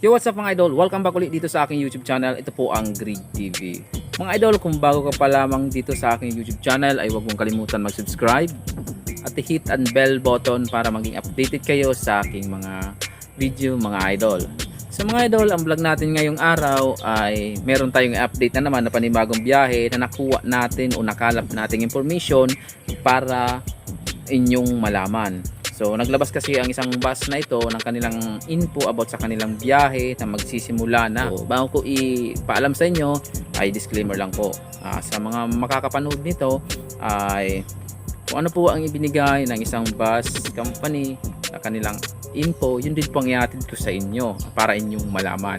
Yo, what's up mga idol? Welcome back ulit dito sa aking YouTube channel. Ito po ang Greg TV. Mga idol, kung bago ka pa lamang dito sa aking YouTube channel ay huwag mong kalimutan mag-subscribe at i-hit ang bell button para maging updated kayo sa aking mga video mga idol. So mga idol, ang vlog natin ngayong araw ay meron tayong update na naman na panibagong biyahe na nakuha natin o nakalap nating information para inyong malaman. So naglabas kasi ang isang bus na ito ng kanilang info about sa kanilang biyahe na magsisimula na. So, bago ko ipaalam sa inyo ay disclaimer lang po. Sa mga makakapanood nito ay kung ano po ang ibinigay ng isang bus company na kanilang info, yun din po ang ihatid ko sa inyo para inyong malaman.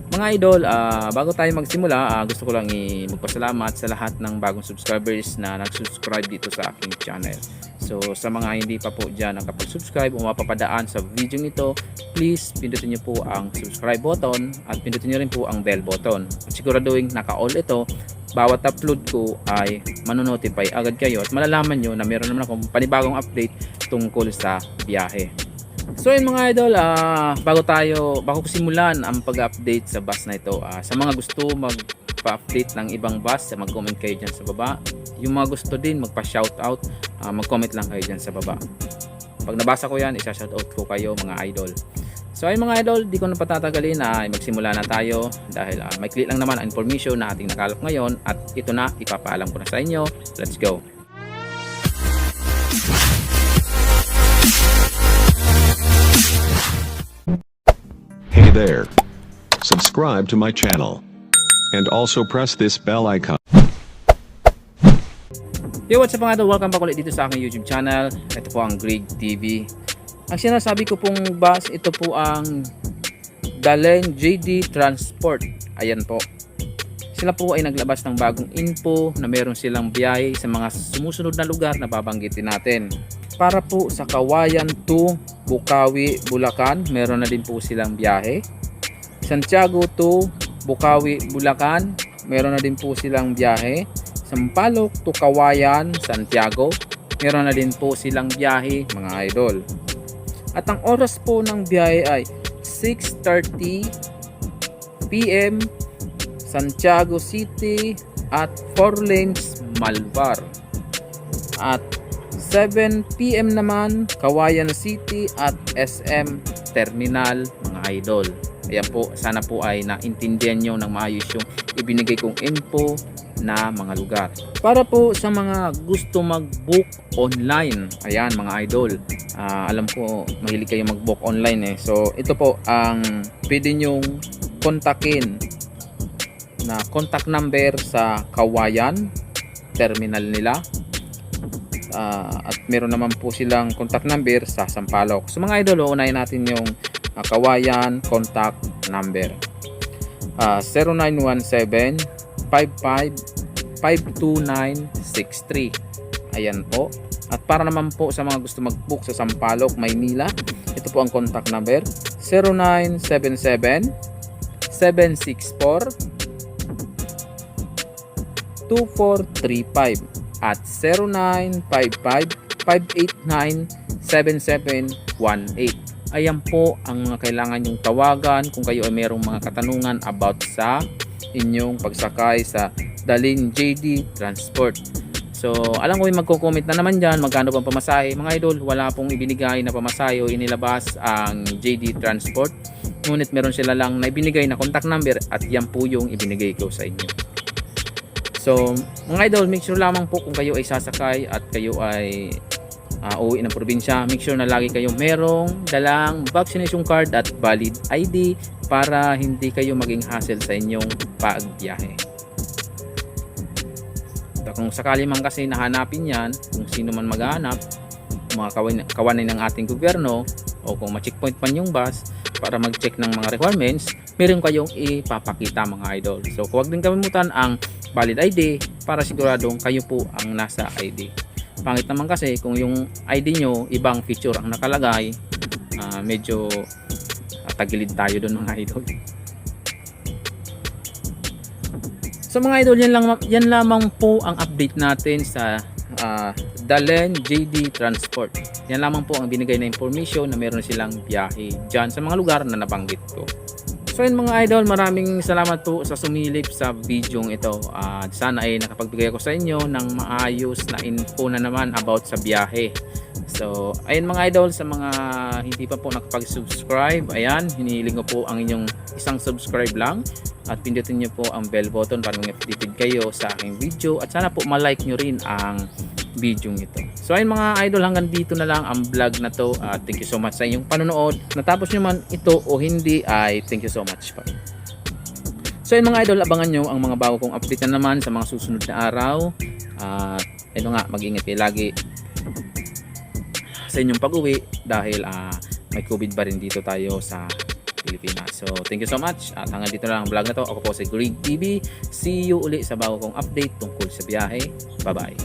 Mga idol, bago tayo magsimula, gusto ko lang magpasalamat sa lahat ng bagong subscribers na nag-subscribe dito sa aking channel. So sa mga hindi pa po dyan nakapag-subscribe o mapapadaan sa video nito, please pindutin nyo po ang subscribe button at pindutin nyo rin po ang bell button. At siguraduhin naka-all ito, bawat upload ko ay manonotify agad kayo at malalaman nyo na meron naman akong panibagong update tungkol sa biyahe. So yun mga idol, bago ko simulan ang pag-update sa bus na ito, sa mga gusto magpa-update ng ibang bus, mag-comment kayo dyan sa baba. Yung mga gusto din magpa-shoutout, mag-comment lang kayo dyan sa baba. Pag nabasa ko yan, isa-shoutout ko kayo mga idol. So ayun mga idol, di ko na patatagalin, magsimula na tayo dahil may click lang naman ang information na ating nakalap ngayon at ito na, ipapaalam ko na sa inyo. Let's go! Hey there. Subscribe to my channel. And also press this bell icon. Yo, what's up mga idol? Welcome back ulit dito sa aking YouTube channel. Ito po ang Greg TV. Ang sinasabi ko pong bus, ito po ang Dalen JD Transport. Ayan po. Sila po ay naglabas ng bagong info na meron silang biyahe sa mga sumusunod na lugar na babanggitin natin. Para po sa Kawayan to Bukawi, Bulacan, meron na din po silang biyahe. Santiago to Bukawi, Bulacan, meron na din po silang biyahe. Sampaloc to Kawayan, Santiago, meron na din po silang biyahe mga idol. At ang oras po ng biyahe ay 6:30 PM Santiago City at 4 lanes Malvar. At 7 PM naman Kawayan City at SM Terminal mga idol. Ayan po, sana po ay naintindihan nyo ng maayos yung ibinigay kong info na mga lugar. Para po sa mga gusto mag-book online, ayan mga idol, alam ko mahilig kayo mag-book online so ito po ang pwede nyong kontakin na contact number sa Kawayan terminal nila. At meron naman po silang contact number sa Sampaloc. So mga idol, unahin natin yung Kawayan contact number, 0917-55-52963. Ayan po. At para naman po sa mga gusto mag-book sa Sampaloc, Maynila, ito po ang contact number, 0977-764-2435 at 0955-589-7718. Ayan po ang mga kailangan nyong tawagan kung kayo ay mayroong mga katanungan about sa inyong pagsakay sa Dalen JD Transport. So alam ko yung magko-comment na naman dyan magkano pang pamasahe. Mga idol, wala pong ibinigay na pamasahe o inilabas ang JD Transport, ngunit meron sila lang na ibinigay na contact number at yan po yung ibinigay ko sa inyo. So mga idol, make sure lamang po kung kayo ay sasakay at kayo ay uuwi ng probinsya, make sure na lagi kayo merong dalang vaccination card at valid ID para hindi kayo maging hassle sa inyong pagbiyahe. So, kung sakali man kasi nahanapin yan, kung sino man maghahanap, mga kawanay ng ating gobyerno, o kung ma-checkpoint man yung bus para mag-check ng mga requirements, meron kayong ipapakita mga idol. So huwag din kalimutan ang valid ID para siguradong kayo po ang nasa ID. Pangit naman kasi kung yung ID nyo ibang feature ang nakalagay, medyo tagilid tayo doon mga idol. So mga idol, yan lamang po ang update natin sa Dalen JD Transport. Yan lamang po ang binigay na information na meron silang biyahe dyan sa mga lugar na nabanggit ko. So yun mga idol, maraming salamat po sa sumilip sa videong ito. At sana ay nakapagbigay ako sa inyo ng maayos na info na naman about sa biyahe. So ayun mga idol, sa mga hindi pa po nakapag-subscribe, ayan, hinihiling ko po ang inyong isang subscribe lang. At pindutin nyo po ang bell button para mag-updated kayo sa aking video. At sana po ma-like nyo rin ang video ito. So ayun mga idol, hanggang dito na lang ang vlog na to. Thank you so much sa inyong panonood. Natapos nyo man ito o hindi, ay thank you so much pa rin. So ayun mga idol, abangan nyo ang mga bago kong update na naman sa mga susunod na araw. At ito nga, mag-ingat kayo lagi sa inyong pag-uwi dahil may COVID pa rin dito tayo sa Pilipinas. So thank you so much at hanggang dito na lang ang vlog na to. Ako po si Greg TV. See you uli sa bago kong update tungkol sa biyahe. Bye bye.